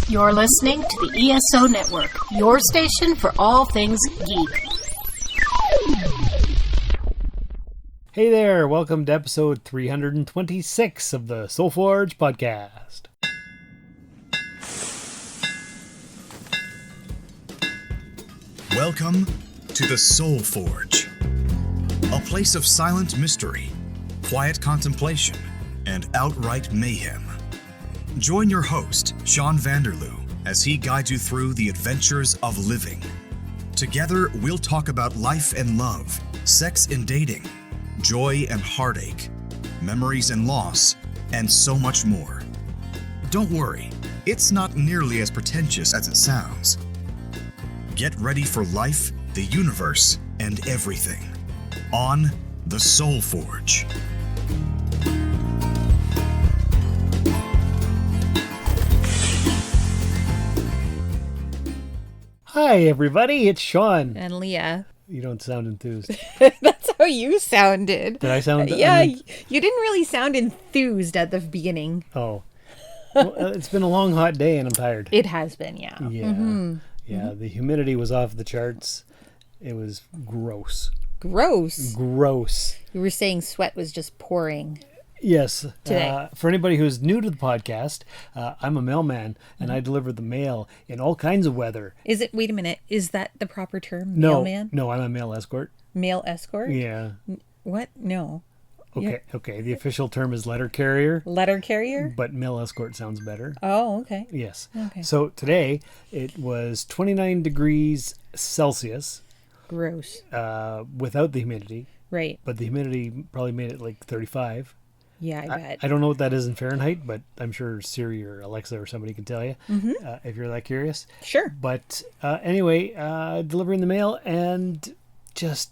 You're listening to the ESO Network, your station for all things geek. Hey there, welcome to episode 326 of the Soul Forge podcast. Welcome to the Soul Forge, a place of silent mystery, quiet contemplation, and outright mayhem. Join your host, Shawn Vanderloo, as he guides you through the adventures of living. Together, we'll talk about life and love, sex and dating, joy and heartache, memories and loss, and so much more. Don't worry, it's not nearly as pretentious as it sounds. Get ready for life, the universe, and everything on the Soul Forge. Hi everybody, it's Shawn. And Leah. You don't sound enthused. That's how you sounded. Did I sound? Yeah, you didn't really sound enthused at the beginning. Oh. Well, it's been a long, hot day and I'm tired. It has been, yeah. Yeah. Mm-hmm. Yeah, the humidity was off the charts. It was gross. Gross. Gross. You were saying sweat was just pouring. Yes. Today. For anybody who's new to the podcast, I'm a mailman and I deliver the mail in all kinds of weather. Is it, wait a minute, is that the proper term? No, Mailman? no, I'm a mail escort. Mail escort? Yeah. What? No. Okay. The official term is letter carrier, Letter carrier? but mail escort sounds better. Oh, okay. Yes. Okay. So today it was 29 degrees Celsius Gross. without the humidity, Right. but the humidity probably made it like 35. Yeah, I bet. I don't know what that is in Fahrenheit, but I'm sure Siri or Alexa or somebody can tell you if you're that curious. Sure. But anyway, delivering the mail and just,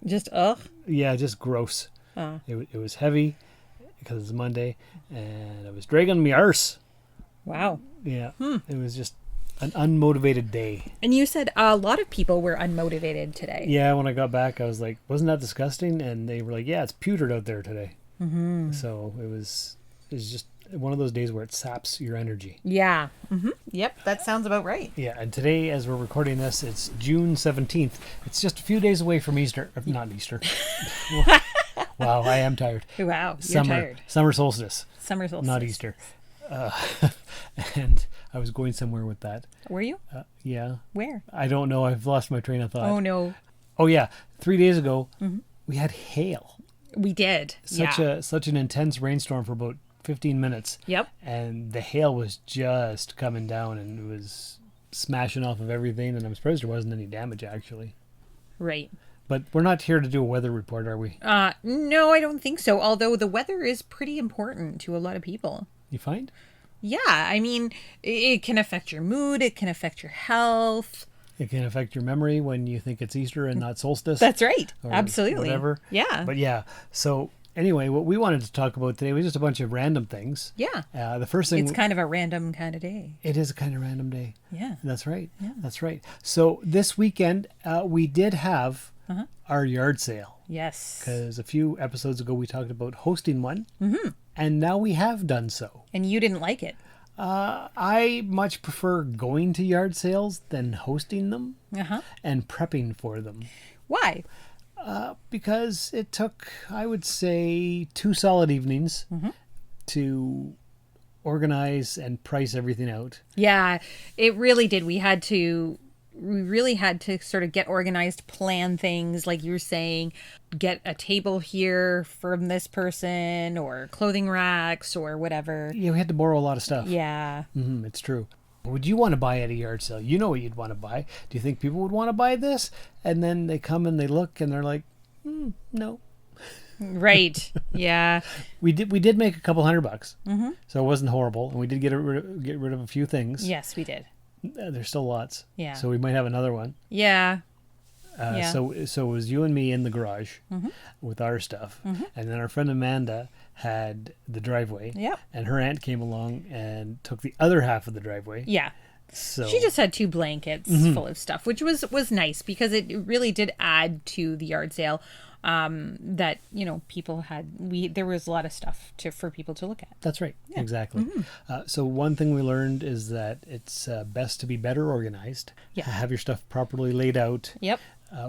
Just, ugh. yeah, just gross. It was heavy because it's Monday and I was dragging my arse. Wow. Yeah, It was just an unmotivated day. And you said a lot of people were unmotivated today. Yeah, when I got back, I was like, wasn't that disgusting? And they were like, yeah, it's putrid out there today. Mm-hmm. So it was just one of those days where it saps your energy. Yeah. Mm-hmm. Yep, that sounds about right. Yeah, and today, as we're recording this, it's June 17th. It's just a few days away from Easter. Not Easter. Wow, I am tired. Wow, you're tired. Summer solstice. Summer solstice. Not Easter. And I was going somewhere with that. Were you? Yeah. Where? I don't know. I've lost my train of thought. Oh, no. Oh, yeah. 3 days ago, we had hail. We did. Such an intense rainstorm for about 15 minutes. Yep. And the hail was just coming down and it was smashing off of everything. And I'm surprised there wasn't any damage, actually. Right. But we're not here to do a weather report, are we? No, I don't think so. Although the weather is pretty important to a lot of people. You find? Yeah. I mean, it can affect your mood. It can affect your health. It can affect your memory when you think it's Easter and not solstice. That's right. Or Absolutely. whatever. Yeah. But yeah. So anyway, what we wanted to talk about today was just a bunch of random things. Yeah. The first thing... It's kind of a random kind of day. It is a kind of random day. Yeah. That's right. Yeah. That's right. So this weekend, we did have our yard sale. Yes. Because a few episodes ago we talked about hosting one. Mm-hmm. And now we have done so. And you didn't like it. I much prefer going to yard sales than hosting them and prepping for them. Why? Because it took, I would say, 2 solid evenings to organize and price everything out. Yeah, it really did. We really had to sort of get organized, plan things, like you were saying, get a table here from this person or clothing racks or whatever. Yeah, we had to borrow a lot of stuff. Yeah. It's true. Would you want to buy at a yard sale? You know what you'd want to buy. Do you think people would want to buy this? And then they come and they look and they're like, no. Right. Yeah. We did make a couple $100, so it wasn't horrible, and we did get rid of a few things. Yes, we did. There's still lots. Yeah. So we might have another one. Yeah. So it was you and me in the garage with our stuff, and then our friend Amanda had the driveway. Yep. And her aunt came along and took the other half of the driveway. Yeah. So she just had 2 blankets full of stuff, which was nice because it really did add to the yard sale. that, people had, there was a lot of stuff for people to look at. That's right. Yeah. Exactly. So one thing we learned is that it's best to be better organized. Yeah. Have your stuff properly laid out. Yep.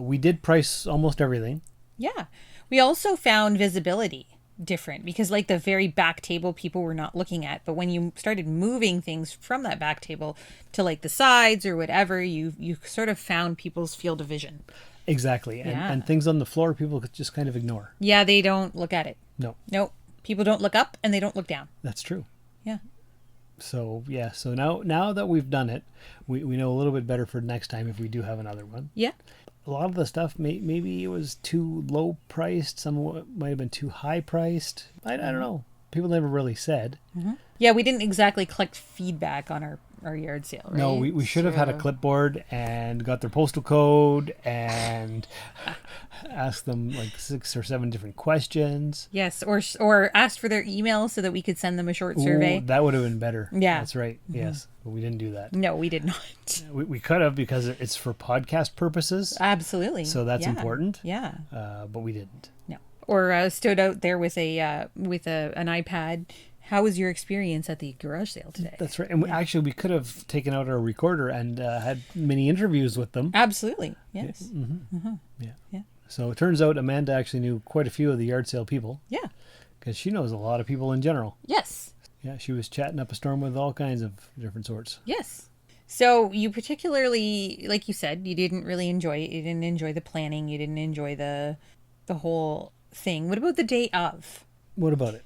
We did price almost everything. Yeah. We also found visibility different because like the very back table people were not looking at, but when you started moving things from that back table to like the sides or whatever, you sort of found people's field of vision. Exactly. And things on the floor people could just kind of ignore. Yeah, they don't look at it. No. People don't look up and they don't look down. That's true. Yeah. So now that we've done it, we know a little bit better for next time if we do have another one. Yeah. A lot of the stuff, maybe it was too low priced. Some of it might have been too high priced. I don't know. People never really said. Yeah, we didn't exactly collect feedback on our yard sale, right? No, we should have had a clipboard and got their postal code and asked them like 6 or 7 different questions. Yes, or asked for their email so that we could send them a short survey. That would have been better. Yeah. That's right. Yes. But we didn't do that. No, we did not. We could have because it's for podcast purposes. Absolutely. So that's important. Yeah. But we didn't. No. Or stood out there with an iPad. How was your experience at the garage sale today? That's right. And actually, we could have taken out our recorder and had many interviews with them. Absolutely. Yes. Yeah. So it turns out Amanda actually knew quite a few of the yard sale people. Yeah. Because she knows a lot of people in general. Yes. Yeah, she was chatting up a storm with all kinds of different sorts. Yes. So you particularly, like you said, you didn't really enjoy it. You didn't enjoy the planning. You didn't enjoy the whole thing. What about the day of? What about it?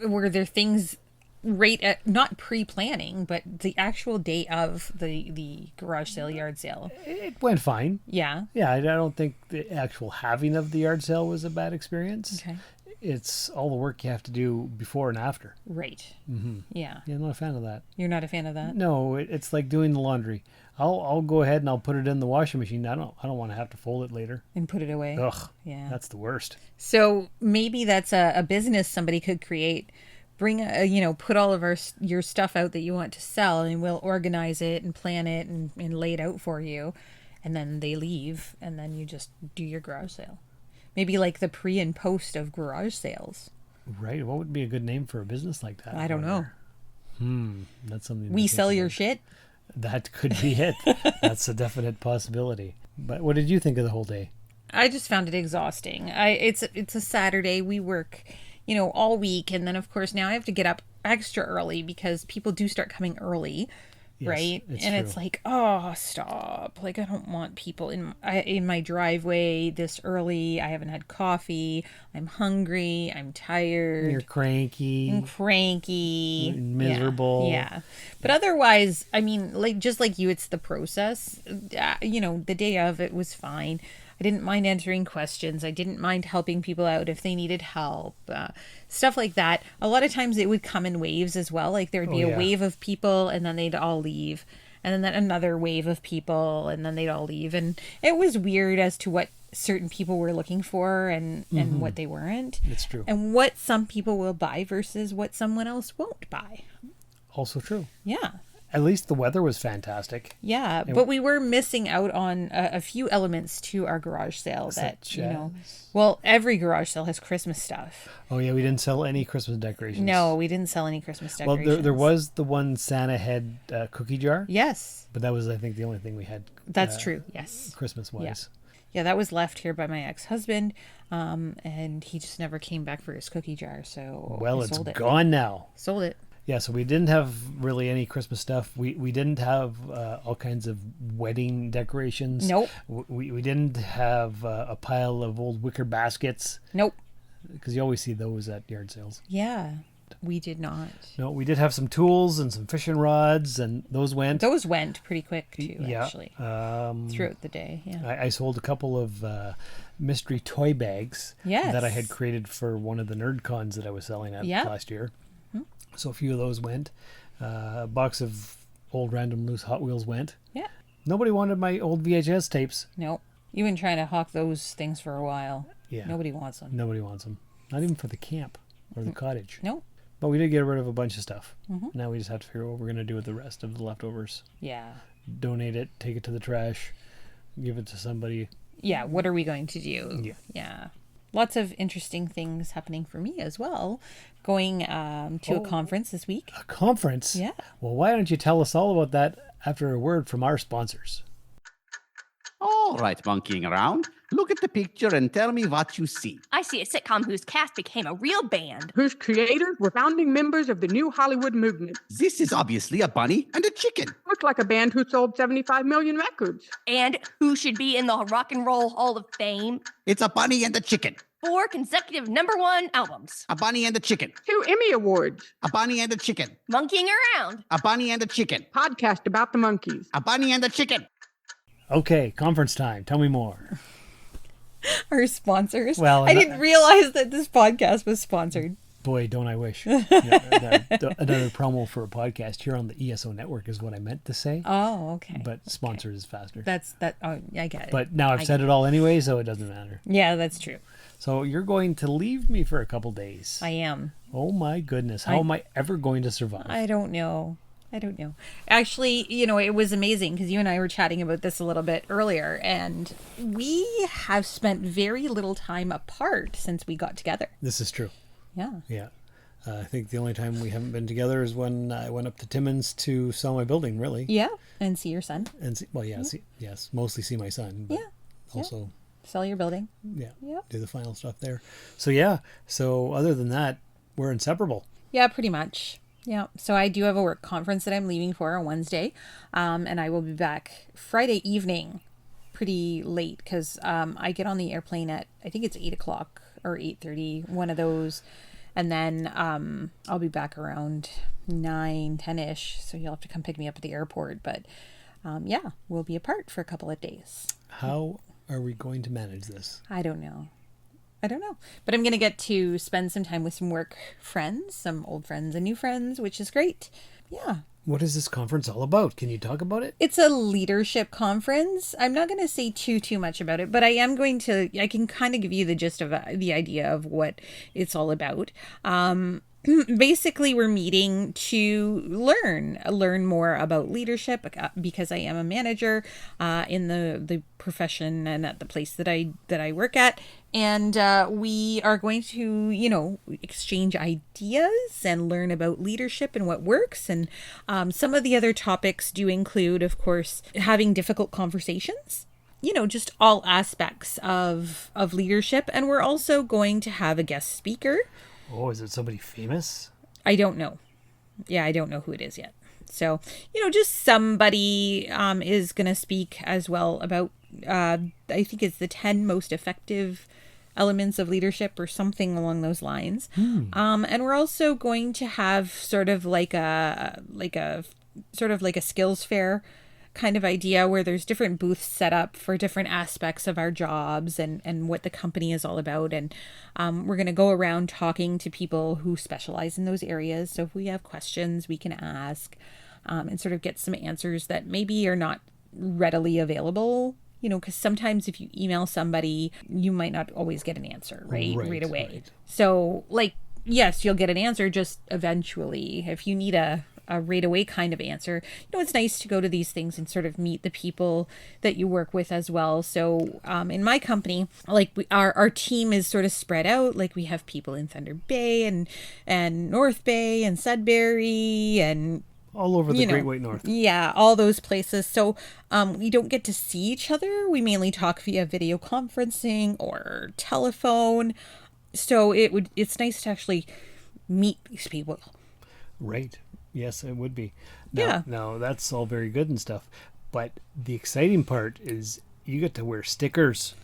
Were there things right at, not pre-planning, but the actual day of the garage sale, yard sale? It went fine. Yeah. Yeah, I don't think the actual having of the yard sale was a bad experience. Okay. It's all the work you have to do before and after. Right. Yeah. Yeah, I'm not a fan of that. You're not a fan of that? No, it's like doing the laundry. I'll go ahead and I'll put it in the washing machine. I don't want to have to fold it later. And put it away? Ugh. Yeah. That's the worst. So maybe that's a business somebody could create. Bring put all of your stuff out that you want to sell, and we'll organize it and plan it and lay it out for you. And then they leave, and then you just do your garage sale. Maybe like the pre and post of garage sales. Right. What would be a good name for a business like that? I don't know. That's something. We sell your shit? That could be it. That's a definite possibility. But what did you think of the whole day? I just found it exhausting. It's a Saturday. We work, all week. And then, of course, now I have to get up extra early because people do start coming early. Yes, right? It's like, oh, stop. Like, I don't want people in my driveway this early. I haven't had coffee. I'm hungry. I'm tired. You're cranky. Miserable. Yeah. But otherwise, I mean, like, just like you, it's the process. The day of it was fine. I didn't mind answering questions. I didn't mind helping people out if they needed help. Stuff like that. A lot of times it would come in waves as well. Like there would be a wave of people and then they'd all leave. And then another wave of people and then they'd all leave. And it was weird as to what certain people were looking for and what they weren't. It's true. And what some people will buy versus what someone else won't buy. Also true. Yeah. At least the weather was fantastic. Yeah, but we were missing out on a few elements to our garage sale that, well, every garage sale has Christmas stuff. Oh, yeah, we didn't sell any Christmas decorations. No, we didn't sell any Christmas decorations. Well, there was the one Santa head cookie jar. Yes. But that was, I think, the only thing we had. That's true, yes. Christmas-wise. Yeah, that was left here by my ex-husband, and he just never came back for his cookie jar, so well, I it's sold it. Gone now. Sold it. Yeah, so we didn't have really any Christmas stuff. We didn't have all kinds of wedding decorations. Nope. We didn't have a pile of old wicker baskets. Nope. Because you always see those at yard sales. Yeah, we did not. No, we did have some tools and some fishing rods, and those went. Those went pretty quick, too, actually. Throughout the day, yeah. I sold a couple of mystery toy bags that I had created for one of the nerd cons that I was selling at last year. So a few of those went. A box of old random loose Hot Wheels went. Yeah. Nobody wanted my old VHS tapes. Nope. You've been trying to hawk those things for a while. Yeah. Nobody wants them. Nobody wants them. Not even for the camp or the cottage. Nope. But we did get rid of a bunch of stuff. Now we just have to figure out what we're going to do with the rest of the leftovers. Yeah. Donate it, take it to the trash, give it to somebody. Yeah, what are we going to do? Yeah. Yeah. lots of interesting things happening for me as well. Going to a conference this week. A conference? Yeah. Well, why don't you tell us all about that after a word from our sponsors? All right, monkeying around. Look at the picture and tell me what you see. I see a sitcom whose cast became a real band. Whose creators were founding members of the new Hollywood movement. This is obviously a bunny and a chicken. Looks like a band who sold 75 million records. And who should be in the Rock and Roll Hall of Fame? It's a bunny and a chicken. 4 consecutive #1 albums. A bunny and a chicken. 2 Emmy Awards. A bunny and a chicken. Monkeying around. A bunny and a chicken. Podcast about the monkeys. A bunny and a chicken. Okay, conference time. Tell me more. Our sponsors. Well, I didn't realize that this podcast was sponsored. Boy, don't I wish. Another promo for a podcast here on the ESO network is what I meant to say. Oh, okay. But sponsored is faster. Oh, I get it. But now I've said it all anyway, so it doesn't matter. Yeah, that's true. So you're going to leave me for a couple days. I am. Oh my goodness. How am I ever going to survive? I don't know. Actually, it was amazing because you and I were chatting about this a little bit earlier, and we have spent very little time apart since we got together. This is true. Yeah. Yeah. I think the only time we haven't been together is when I went up to Timmins to sell my building, really. Yeah. And see your son. And mostly see my son. But also sell your building. Yeah. Yeah. Do the final stuff there. So yeah. So other than that, we're inseparable. Yeah, pretty much. Yeah. So I do have a work conference that I'm leaving for on Wednesday. And I will be back Friday evening pretty late because I get on the airplane at, I think it's 8 o'clock or 8:30, one of those. And then I'll be back around 9, 10-ish. So you'll have to come pick me up at the airport. But we'll be apart for a couple of days. How are we going to manage this? I don't know. But I'm going to get to spend some time with some work friends, some old friends and new friends, which is great. Yeah. What is this conference all about? Can you talk about it? It's a leadership conference. I'm not going to say too much about it, but I can kind of give you the gist of the idea of what it's all about. Basically, we're meeting to learn more about leadership because I am a manager in the profession and at the place that I work at. And we are going to, exchange ideas and learn about leadership and what works. And some of the other topics do include, of course, having difficult conversations. Just all aspects of leadership. And we're also going to have a guest speaker. Oh, is it somebody famous? I don't know. Yeah, I don't know who it is yet. So, just somebody is going to speak as well about, I think it's the 10 most effective elements of leadership or something along those lines. And we're also going to have sort of like a skills fair kind of idea where there's different booths set up for different aspects of our jobs and what the company is all about. And we're going to go around talking to people who specialize in those areas. So if we have questions, we can ask and sort of get some answers that maybe are not readily available, because sometimes if you email somebody, you might not always get an answer right away. Right. So yes, you'll get an answer just eventually. If you need a right away kind of answer, it's nice to go to these things and sort of meet the people that you work with as well. So in my company, our team is sort of spread out. Like we have people in Thunder Bay and North Bay and Sudbury and all over the Great White North. Yeah, all those places. So we don't get to see each other. We mainly talk via video conferencing or telephone. So it's nice to actually meet these people. Right. Yes, it would be. Yeah. Now, that's all very good and stuff. But the exciting part is you get to wear stickers.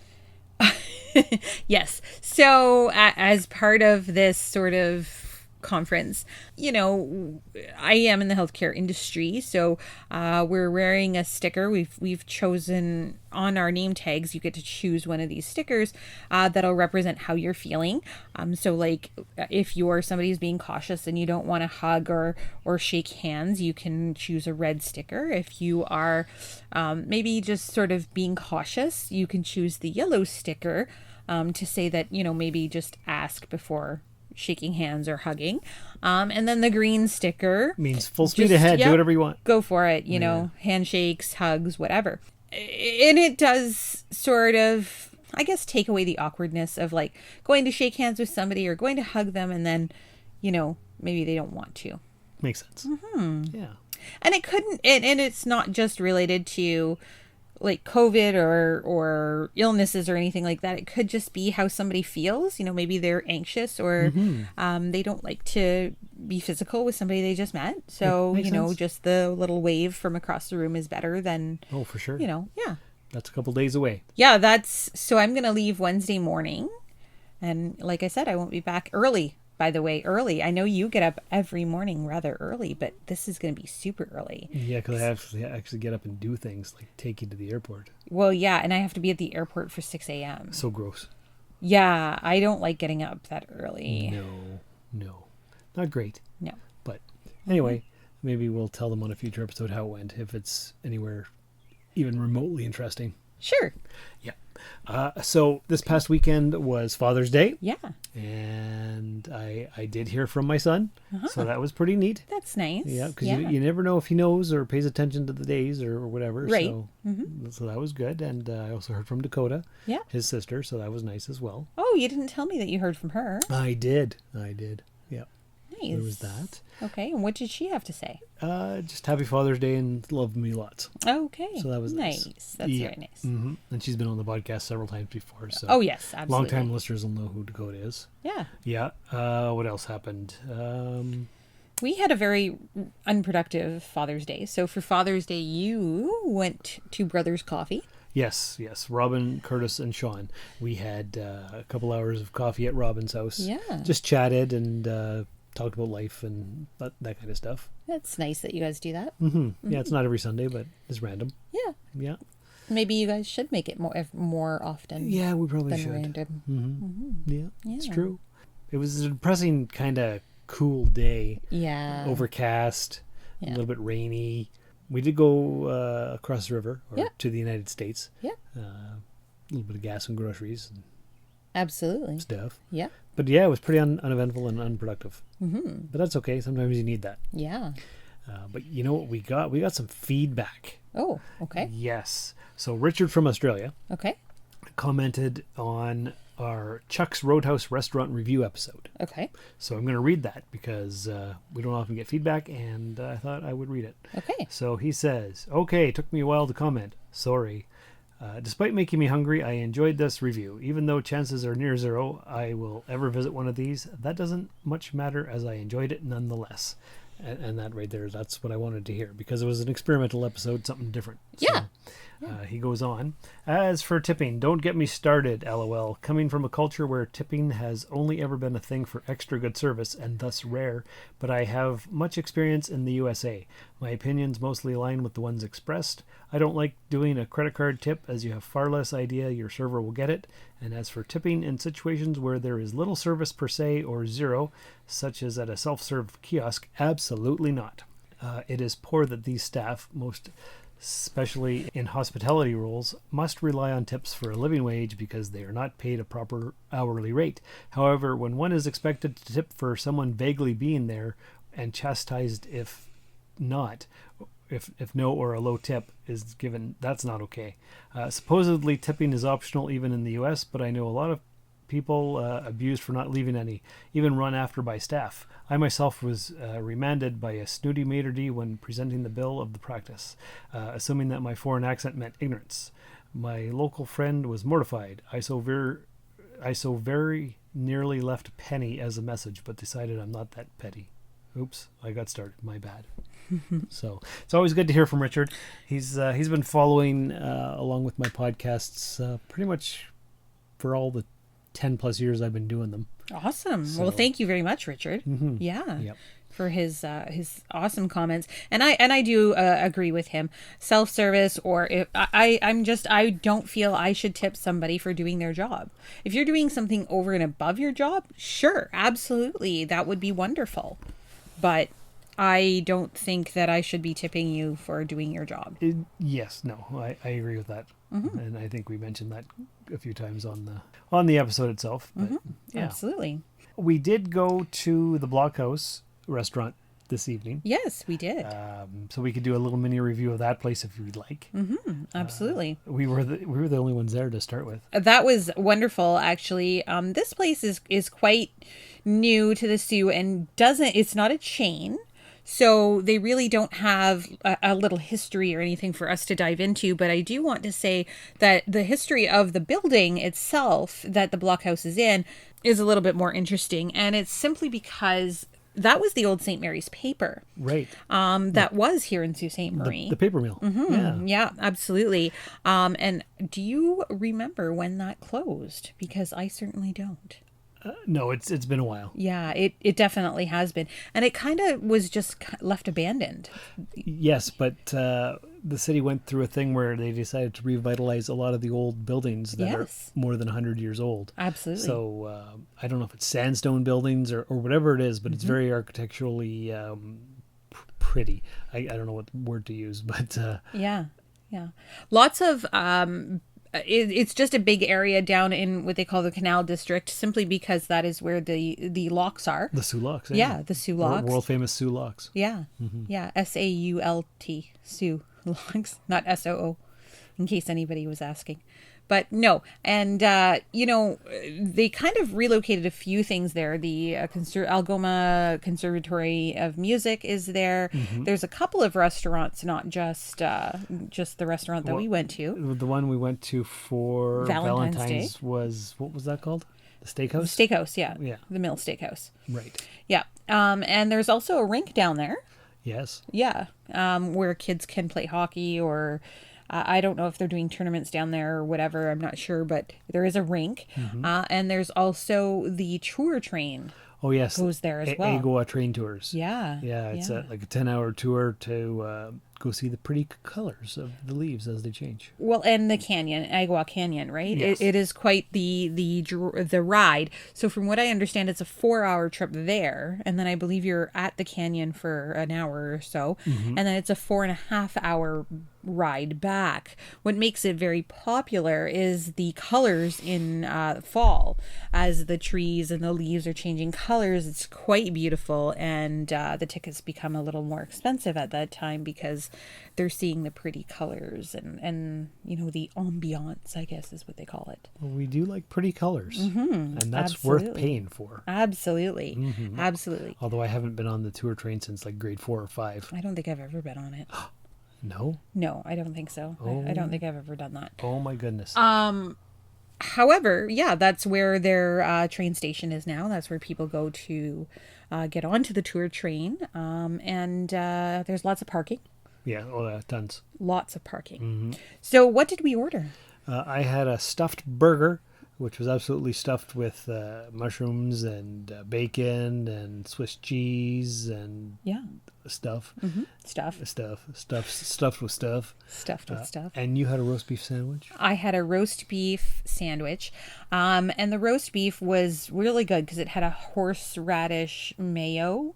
Yes. So as part of this sort of conference, I am in the healthcare industry, so we're wearing a sticker. We've chosen on our name tags, you get to choose one of these stickers that'll represent how you're feeling. So like if you're somebody who's being cautious and you don't want to hug or shake hands, you can choose a red sticker. If you are maybe just sort of being cautious, you can choose the yellow sticker to say that, maybe just ask before shaking hands or hugging. And then the green sticker means full speed ahead. Do whatever you want. Go for it. Handshakes, hugs, whatever. And it does sort of I guess, take away the awkwardness of like going to shake hands with somebody or going to hug them and then, maybe they don't want to. Makes sense. Yeah. And it couldn't, and it's not just related to like COVID or illnesses or anything like that. It could just be how somebody feels. Maybe they're anxious or they don't like to be physical with somebody they just met. So, sense. just the little wave from across the room is better than, Oh, for sure. Yeah. That's a couple days away. Yeah, so I'm going to leave Wednesday morning. And like I said, I won't be back early. By the way, early. I know you get up every morning rather early, but this is going to be super early. Yeah, because I have to actually get up and do things like take you to the airport. Well, yeah, and I have to be at the airport for 6 a.m. So gross. Yeah, I don't like getting up that early. No. Not great. No. But anyway, maybe we'll tell them on a future episode how it went, if it's anywhere even remotely interesting. Sure. Yeah. So this past weekend was Father's Day. Yeah. And I did hear from my son. So that was pretty neat. That's nice. Yeah, because you never know if he knows or pays attention to the days or whatever. Right. So that was good. And I also heard from Dakota, yeah, his sister. So that was nice as well. Oh, you didn't tell me that you heard from her. I did. Yeah. Nice. There was that. Okay. And what did she have to say? Just happy Father's Day and love me lots. Okay. So that was nice. That's very nice. Mm-hmm. And she's been on the podcast several times before. So oh, yes, absolutely. Long-time listeners will know who Dakota is. Yeah. Yeah. What else happened? We had a very unproductive Father's Day. So for Father's Day, you went to Brothers Coffee. Yes. Robin, Curtis, and Shawn. We had a couple hours of coffee at Robin's house. Yeah. Just chatted and talked about life and that kind of stuff. That's nice that you guys do that. Yeah, it's not every Sunday, but it's random. Yeah. Maybe you guys should make it more often. Yeah, we probably than should. Random. Yeah, it's true. It was a depressing kind of cool day. Yeah. Overcast, a little bit rainy. We did go across the river to the United States. Yeah. A little bit of gas and groceries and absolutely stuff. Yeah. But yeah, it was pretty uneventful and unproductive. But that's okay. Sometimes you need that. Yeah. But you know what we got? We got some feedback. Oh, okay. Yes. So Richard from Australia commented on our Chuck's Roadhouse restaurant review episode. Okay. So I'm going to read that because we don't often get feedback, and I thought I would read it. Okay. So he says, okay, it took me a while to comment. Sorry. Despite making me hungry, I enjoyed this review. Even though chances are near zero I will ever visit one of these, that doesn't much matter as I enjoyed it nonetheless. And that right there, that's what I wanted to hear because it was an experimental episode, something different. Yeah. He goes on, as for tipping, don't get me started, LOL. Coming from a culture where tipping has only ever been a thing for extra good service and thus rare, but I have much experience in the USA. My opinions mostly align with the ones expressed. I don't like doing a credit card tip as you have far less idea your server will get it. And as for tipping in situations where there is little service per se or zero, such as at a self-serve kiosk, absolutely not. It is poor that these staff, most especially in hospitality roles, must rely on tips for a living wage because they are not paid a proper hourly rate. However, when one is expected to tip for someone vaguely being there and chastised if not, if no or a low tip is given, that's not okay. Supposedly tipping is optional even in the US, but I know a lot of people abused for not leaving any, even run after by staff. I myself was remanded by a snooty maitre d' when presenting the bill of the practice, assuming that my foreign accent meant ignorance. My local friend was mortified. I so very nearly left a penny as a message, but decided I'm not that petty. Oops, I got started. My bad. So it's always good to hear from Richard. He's been following along with my podcasts pretty much for all the 10 plus years I've been doing them. Awesome. So, well, thank you very much, Richard. Yeah. Yep. For his awesome comments. And I do agree with him. Self-service, or if I don't feel I should tip somebody for doing their job. If you're doing something over and above your job, sure, absolutely, that would be wonderful. But I don't think that I should be tipping you for doing your job. Yes, no, I agree with that. And I think we mentioned that a few times on the episode itself. But yeah. Absolutely. We did go to the Blockhouse restaurant this evening. Yes, we did. So we could do a little mini review of that place if you'd like. Absolutely. We were the only ones there to start with. That was wonderful, actually. This place is quite new to the Sioux and it's not a chain. So they really don't have a little history or anything for us to dive into. But I do want to say that the history of the building itself that the blockhouse is in is a little bit more interesting. And it's simply because that was the old St. Mary's paper. Right. That was here in Sault Ste. Marie. The paper mill. Yeah, absolutely. And do you remember when that closed? Because I certainly don't. No, it's been a while. Yeah, it definitely has been. And it kind of was just left abandoned. Yes, but the city went through a thing where they decided to revitalize a lot of the old buildings that are more than 100 years old. Absolutely. So I don't know if it's sandstone buildings or whatever it is, but it's very architecturally pretty. I don't know what word to use, but... Yeah. Lots of... it's just a big area down in what they call the Canal District, simply because that is where the locks are. The Sioux Locks. Yeah, the Sioux Locks. World famous Sioux Locks. Yeah. Yeah. SAULT. Sioux Locks, not SOO, in case anybody was asking. But no, and, they kind of relocated a few things there. The Algoma Conservatory of Music is there. There's a couple of restaurants, not just the restaurant that we went to. The one we went to for Valentine's Day was, what was that called? The Steakhouse? Steakhouse, yeah. The Mill Steakhouse. Right. Yeah. And there's also a rink down there. Yes. Yeah. Where kids can play hockey or... I don't know if they're doing tournaments down there or whatever. I'm not sure, but there is a rink. And there's also the tour train. Oh, yes. Goes there as well. AGOA train tours. Yeah. Yeah, it's like a 10-hour tour to go see the pretty colors of the leaves as they change. Well, and the canyon, Agua Canyon, right? Yes. It is quite the ride. So from what I understand, it's a 4-hour trip there. And then I believe you're at the canyon for an hour or so. And then it's a 4.5-hour ride back. What makes it very popular is the colors in fall as the trees and the leaves are changing colors. It's quite beautiful, and the tickets become a little more expensive at that time because they're seeing the pretty colors and the ambiance, I guess is what they call it. Well, we do like pretty colors, and that's worth paying for. Absolutely. Absolutely. Although I haven't been on the tour train since like grade 4 or 5. I don't think I've ever been on it. No? No, I don't think so. I don't think I've ever done that. Oh my goodness. However, yeah, that's where their train station is now. That's where people go to get onto the tour train. And there's lots of parking. Yeah, tons. Lots of parking. So what did we order? I had a stuffed burger, which was absolutely stuffed with mushrooms and bacon and Swiss cheese and stuff. Stuffed with stuff. And you had a roast beef sandwich? I had a roast beef sandwich. And the roast beef was really good because it had a horseradish mayo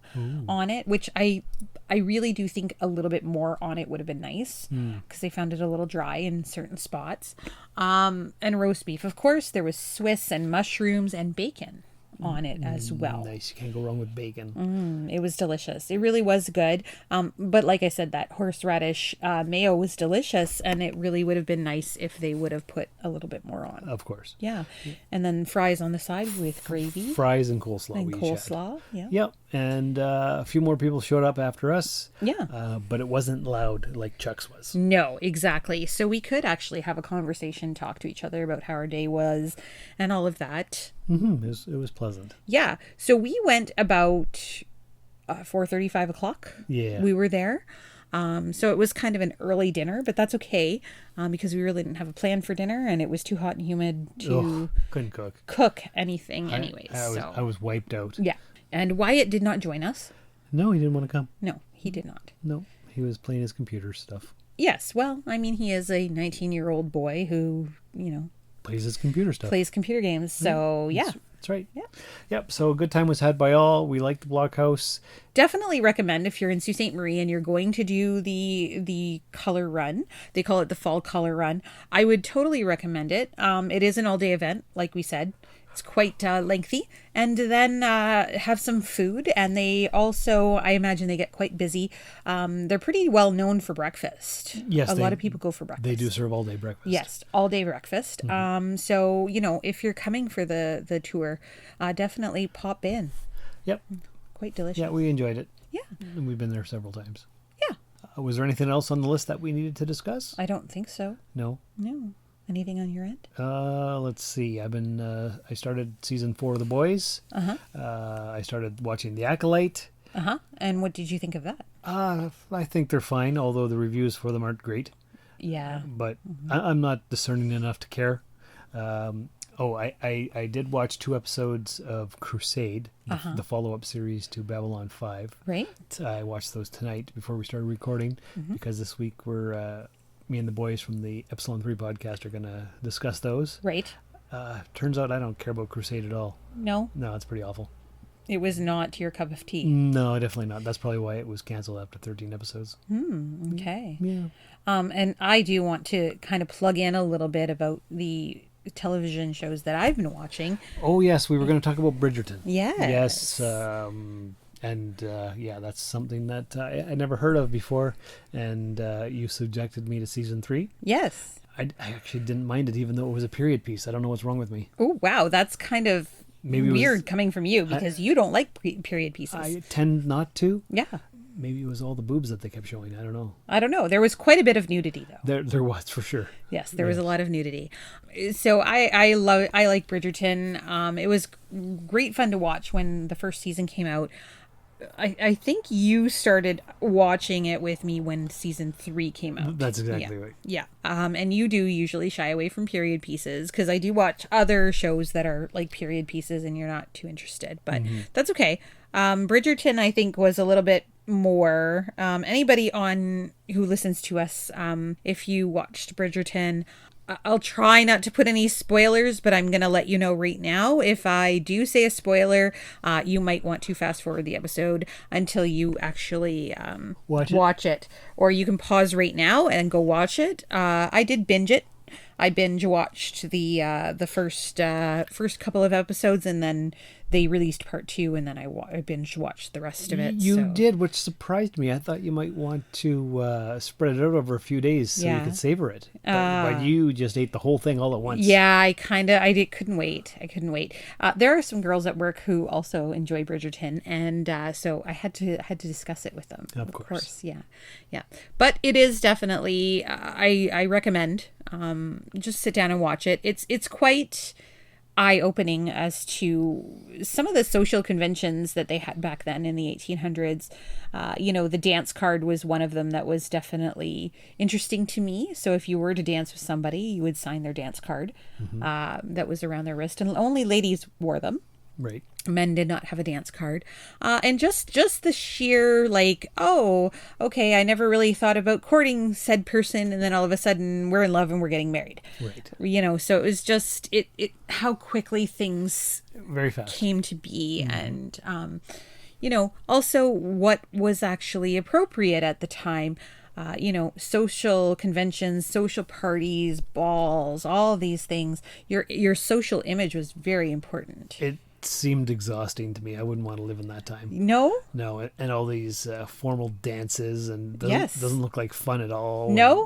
on it, which I really do think a little bit more on it would have been nice because I found it a little dry in certain spots. And roast beef. Of course, there was Swiss and mushrooms and bacon on it as well. Nice. You can't go wrong with bacon. It was delicious. It really was good. But like I said, that horseradish mayo was delicious, and it really would have been nice if they would have put a little bit more on. Of course. Yeah. And then fries on the side with gravy. Fries and coleslaw. And coleslaw, yeah. Yep. And a few more people showed up after us. Yeah. But it wasn't loud like Chuck's was. No, exactly. So we could actually have a conversation, talk to each other about how our day was and all of that. It was pleasant. Yeah. So we went about 4:30, 5 o'clock. Yeah. We were there. So it was kind of an early dinner, but that's okay because we really didn't have a plan for dinner, and it was too hot and humid to couldn't cook anything anyways. I was wiped out. Yeah. And Wyatt did not join us. No, he didn't want to come. No, he did not. No, he was playing his computer stuff. Yes. Well, I mean, he is a 19-year-old boy who, plays his computer stuff. Plays computer games. So, yeah. That's right. Yeah. Yep. So a good time was had by all. We liked the blockhouse. Definitely recommend if you're in Sault Ste. Marie and you're going to do the color run. They call it the fall color run. I would totally recommend it. It is an all-day event, like we said. It's quite lengthy. And then have some food. And they also, I imagine they get quite busy. They're pretty well known for breakfast. Yes. A lot of people go for breakfast. They do serve all day breakfast. Yes, all day breakfast. So, if you're coming for the tour, definitely pop in. Yep. Quite delicious. Yeah, we enjoyed it. Yeah. And we've been there several times. Yeah. Was there anything else on the list that we needed to discuss? I don't think so. No. Anything on your end? Let's see. I started season 4 of The Boys. I started watching The Acolyte. And what did you think of that? I think they're fine, although the reviews for them aren't great. Yeah. But I'm not discerning enough to care. I did watch 2 episodes of Crusade, the follow-up series to Babylon 5. Right. I watched those tonight before we started recording because this week me and the boys from the Epsilon 3 podcast are going to discuss those. Right. Turns out I don't care about Crusade at all. No? No, it's pretty awful. It was not your cup of tea. No, definitely not. That's probably why it was canceled after 13 episodes. Okay. Yeah. And I do want to kind of plug in a little bit about the television shows that I've been watching. Oh, yes. We were going to talk about Bridgerton. Yes. Yes. That's something that I never heard of before. And you subjected me to season 3. Yes. I actually didn't mind it, even though it was a period piece. I don't know what's wrong with me. Oh, wow. That's kind of Maybe weird coming from you because you don't like period pieces. I tend not to. Yeah. Maybe it was all the boobs that they kept showing. I don't know. There was quite a bit of nudity, though. There was, for sure. Yes, there was a lot of nudity. So I like Bridgerton. It was great fun to watch when the first season came out. I think you started watching it with me when season 3 came out. That's exactly right. Yeah. And you do usually shy away from period pieces because I do watch other shows that are like period pieces and you're not too interested, but that's okay. Bridgerton, I think, was a little bit more. Anybody who listens to us, if you watched Bridgerton, I'll try not to put any spoilers, but I'm going to let you know right now. If I do say a spoiler, you might want to fast forward the episode until you actually watch it. Or you can pause right now and go watch it. I did binge it. I binge watched the first couple of episodes, and then they released part 2, and then I binge watched the rest of it. You did, which surprised me. I thought you might want to spread it out over a few days so you could savor it. But you just ate the whole thing all at once. Yeah, I couldn't wait. There are some girls at work who also enjoy Bridgerton, and so I had to discuss it with them. Of course. Yeah. But it is definitely I recommend. Just sit down and watch it. It's quite eye-opening as to some of the social conventions that they had back then in the 1800s. The dance card was one of them that was definitely interesting to me. So if you were to dance with somebody, you would sign their dance card that was around their wrist, and only ladies wore them. Right. Men did not have a dance card. And just the sheer okay, I never really thought about courting said person, and then all of a sudden we're in love and we're getting married. Right. So it was just it how quickly things very fast came to be, and also what was actually appropriate at the time. Social conventions, social parties, balls, all these things. Your social image was very important. It seemed exhausting to me. I wouldn't want to live in that time. No, and all these formal dances, and doesn't look like fun at all. No,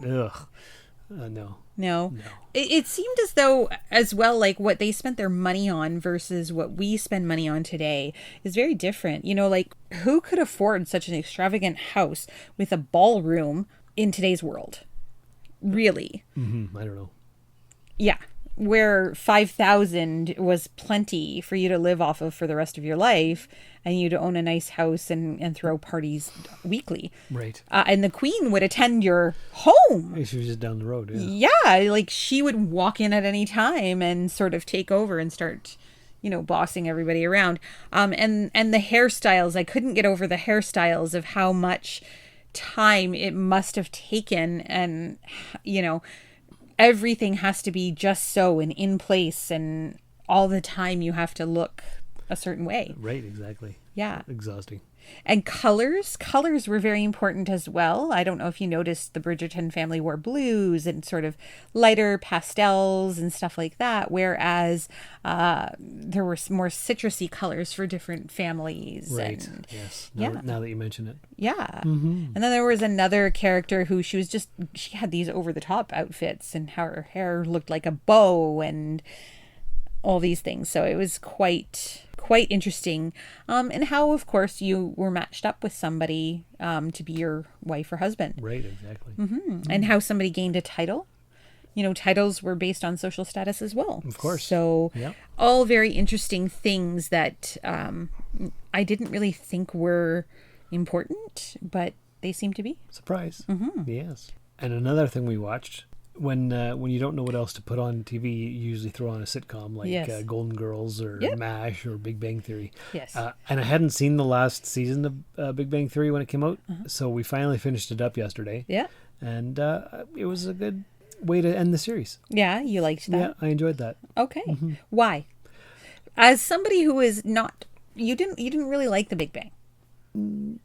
no. It seemed as though, as well, like what they spent their money on versus what we spend money on today is very different. Like who could afford such an extravagant house with a ballroom in today's world? Really? I don't know. Yeah. Where 5,000 was plenty for you to live off of for the rest of your life, and you to own a nice house and throw parties weekly. Right. And the queen would attend your home. She was just down the road. Yeah, like she would walk in at any time and sort of take over and start, bossing everybody around. And the hairstyles, I couldn't get over the hairstyles of how much time it must have taken, and everything has to be just so and in place, and all the time you have to look a certain way. Right, exactly. Yeah. Exhausting. And colors were very important as well. I don't know if you noticed the Bridgerton family wore blues and sort of lighter pastels and stuff like that, whereas there were some more citrusy colors for different families. Right. And, yes. Yeah. Now that you mention it. Yeah. And then there was another character who she had these over-the-top outfits and her hair looked like a bow and all these things. So it was quite interesting. And how, of course, you were matched up with somebody to be your wife or husband. Right, exactly. And how somebody gained a title. You know, titles were based on social status as well. Of course. So all very interesting things that I didn't really think were important, but they seem to be. Surprise. Yes. And another thing we watched, when you don't know what else to put on TV, you usually throw on a sitcom like Golden Girls or MASH or Big Bang Theory. Yes. And I hadn't seen the last season of Big Bang Theory when it came out, so we finally finished it up yesterday. Yeah. And it was a good way to end the series. Yeah, you liked that? Yeah, I enjoyed that. Okay. Why? As somebody who is not, you didn't really like The Big Bang.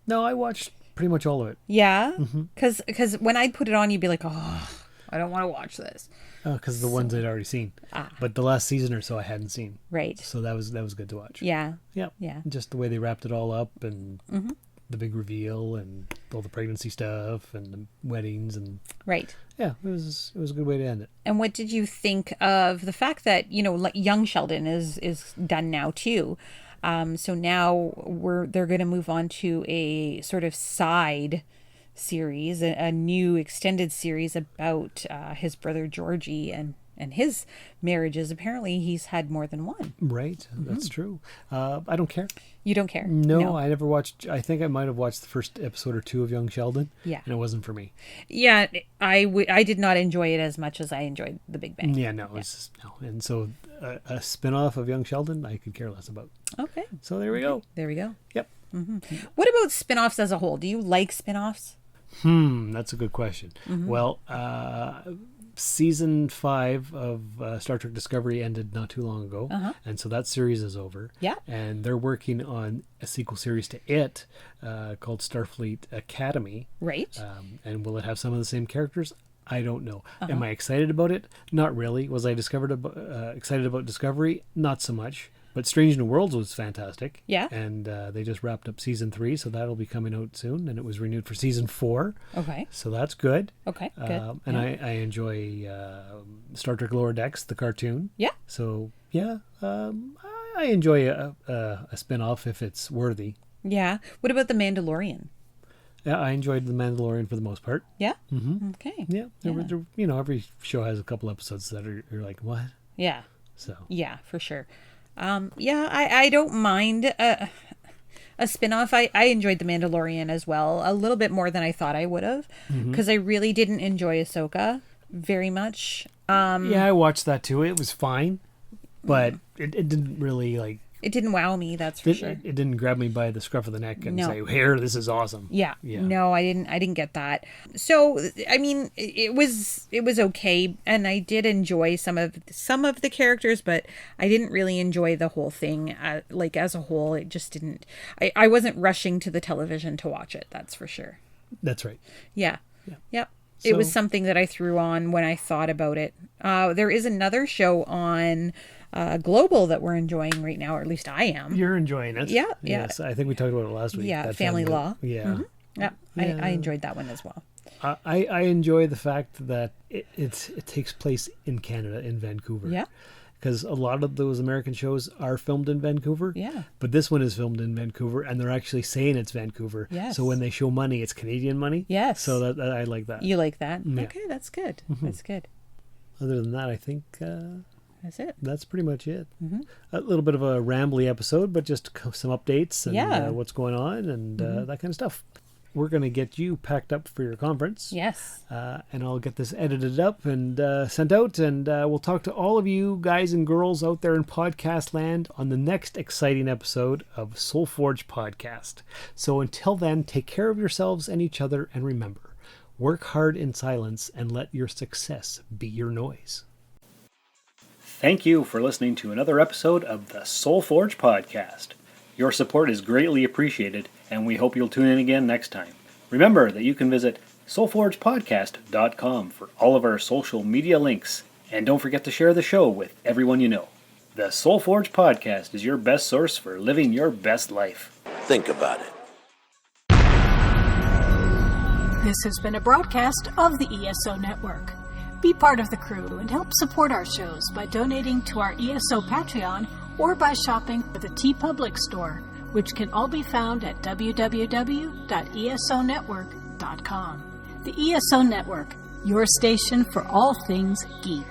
No, I watched pretty much all of it. Yeah? Because when I'd put it on, you'd be like, oh, I don't want to watch this. Because the ones I'd already seen. But the last season or so I hadn't seen. Right. So that was good to watch. Yeah. Yeah. Yeah. Just the way they wrapped it all up and the big reveal and all the pregnancy stuff and the weddings and Right. yeah, it was a good way to end it. And what did you think of the fact that, you know, like young Sheldon is done now too? So now they're going to move on to a sort of side series, a new extended series about his brother Georgie and his marriages. Apparently he's had more than one. Right, that's true. I don't care. You don't care? No, I never watched. I think I might have watched the first episode or two of Young Sheldon. Yeah. And it wasn't for me. Yeah, I did not enjoy it as much as I enjoyed The Big Bang. Yeah, no, it's just, no. And so a spin-off of Young Sheldon, I could care less about. Okay. So there we go. There we go. Yep. What about spin-offs as a whole? Do you like spin-offs? That's a good question. Well, season 5 of Star Trek Discovery ended not too long ago, and so that series is over. Yeah. And they're working on a sequel series to it called Starfleet Academy. Right. And will it have some of the same characters? I don't know. Am I excited about it? Not really. Was I excited about Discovery? Not so much. But Strange New Worlds was fantastic. Yeah. And they just wrapped up season 3, so that'll be coming out soon. And it was renewed for season 4. Okay. So that's good. Okay, good. And I enjoy Star Trek Lower Decks, the cartoon. Yeah. So, yeah, I enjoy a spin-off if it's worthy. Yeah. What about The Mandalorian? Yeah, I enjoyed The Mandalorian for the most part. Yeah? Okay. Yeah. Every show has a couple episodes that you're like, what? Yeah. So. Yeah, for sure. I don't mind a spin-off. I enjoyed The Mandalorian as well, a little bit more than I thought I would have, because I really didn't enjoy Ahsoka very much. Yeah, I watched that too. It was fine, but it didn't really it didn't wow me, that's for sure. It didn't grab me by the scruff of the neck and say, "Here, this is awesome." Yeah. No, I didn't get that. So, I mean, it was okay, and I did enjoy some of the characters, but I didn't really enjoy the whole thing. As a whole, it just didn't. I wasn't rushing to the television to watch it. That's for sure. That's right. Yeah. Yep. It was something that I threw on when I thought about it. There is another show on Global that we're enjoying right now, or at least I am. You're enjoying it. Yeah. Yes, I think we talked about it last week. Yeah, Family Law. Yeah. Yeah. I enjoyed that one as well. I enjoy the fact that it takes place in Canada, in Vancouver. Yeah. Because a lot of those American shows are filmed in Vancouver. Yeah. But this one is filmed in Vancouver, and they're actually saying it's Vancouver. Yes. So when they show money, it's Canadian money. Yes. So that I like that. You like that? Yeah. Okay, that's good. That's good. Other than that, I think that's it. That's pretty much it. A little bit of a rambly episode, but just some updates and what's going on and that kind of stuff. We're going to get you packed up for your conference. Yes. And I'll get this edited up and sent out, and we'll talk to all of you guys and girls out there in podcast land on the next exciting episode of Soul Forge Podcast. So until then, take care of yourselves and each other, and remember, work hard in silence and let your success be your noise. Thank you for listening to another episode of the Soul Forge Podcast. Your support is greatly appreciated, and we hope you'll tune in again next time. Remember that you can visit soulforgepodcast.com for all of our social media links, and don't forget to share the show with everyone you know. The Soul Forge Podcast is your best source for living your best life. Think about it. This has been a broadcast of the ESO Network. Be part of the crew and help support our shows by donating to our ESO Patreon or by shopping for the TeePublic store, which can all be found at www.esonetwork.com. The ESO Network, your station for all things geek.